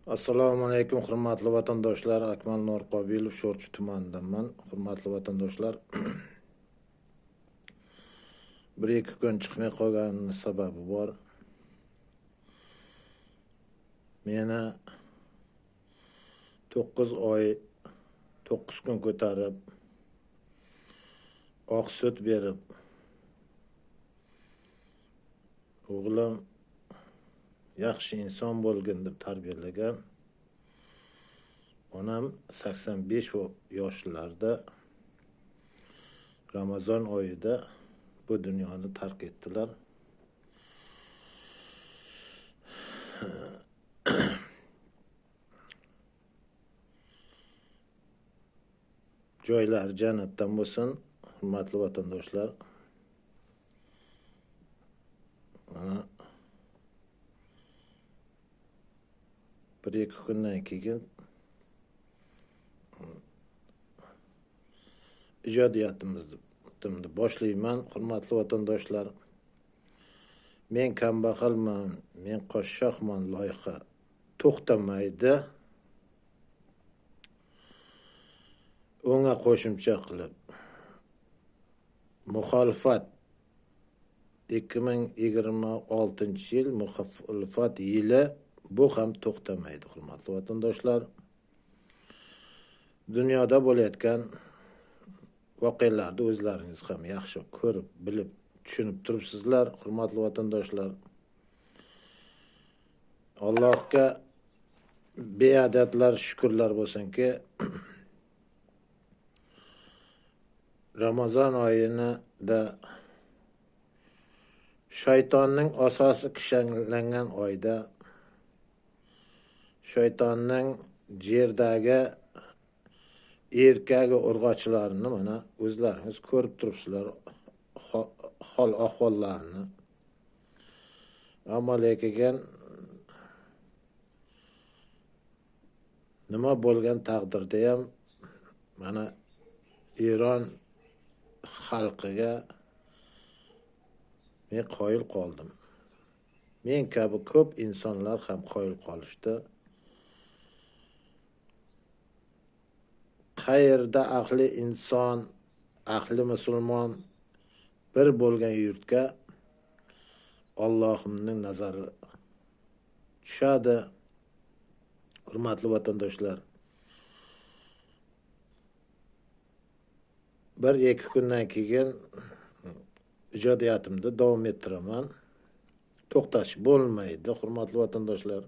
Assalomu alaykum, hurmatli vatandoshlar. Akmal Norqobilov, Sho'rchi tumanidanman. Hurmatli vatandoshlar, bir ikki kun chiqmay qolganimning sababi bor. Meni 9 oy 9 kun ko'tarib, oq sut berib, o'g'lim yaxshi inson bo'lgin deb tarbiyalagan. Onam 85 yoshlarda Ramazon oyida bu dunyoni tark etdilar. Joylar jannatdan bo'lsin, hurmatli vatandoshlar. Bir ikki kundan keyin ijodiyotimni boshlayman. Hurmatli vatandoshlar, men kambag'alman, men qo'shshoqman loyiha to'xtamaydi. Unga qo'shimcha qilib muxolifat 2026-yil muxolifat yili, bu ham to'xtamaydi. Hurmatli vatandoshlar, dunyoda bo'layotgan voqealarni o'zlaringiz ham yaxshi ko'rib, bilib, tushunib turibsizlar. Hurmatli vatandoshlar, Allohga beadadlar, shukrlar bo'lsinki, Ramazon oyida shaytonning asosi kishanlangan oyda shaytonning yerdagi erkagi urg'ochilarini mana o'zlaringiz ko'rib turibsizlar, hol ahvollarini. Ammo lekin nima bo'lgan taqdirda ham mana Eron xalqiga men qoyil qoldim. Men kabi ko'p insonlar ham qoyil qolishdi. Qayerda aqli inson, aqli musulmon bir bo'lgan yurtga Allohimning nazari tushadi. Hurmatli vatandoshlar, bir ikki kundan keyin ijodiyotimni davom ettiraman. To'xtash bo'lmaydi. Hurmatli vatandoshlar,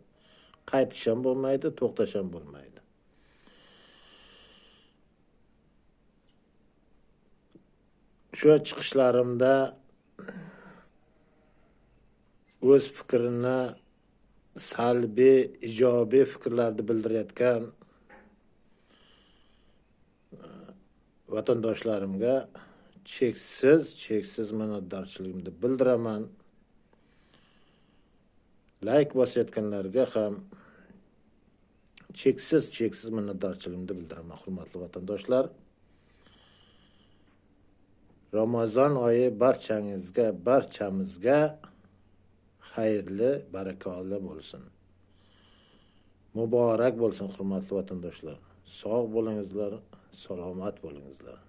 qaytish ham bo'lmaydi, to'xtash ham bo'lmaydi. Shu chiqishlarimda o'z fikrini salbiy, ijobiy fikrlarni bildirayotgan vatandoshlarimga cheksiz minnatdorchiligimni bildiraman. Like bosayotganlarga ham cheksiz minnatdorchiligimni bildiraman. Hurmatli vatandoshlar, Ramazon oyi barchamizga xayrli, barakali bo'lsin. Muborak bo'lsin. Hurmatli vatandoshlar, sog' bo'lingizlar, salomat bo'lingizlar.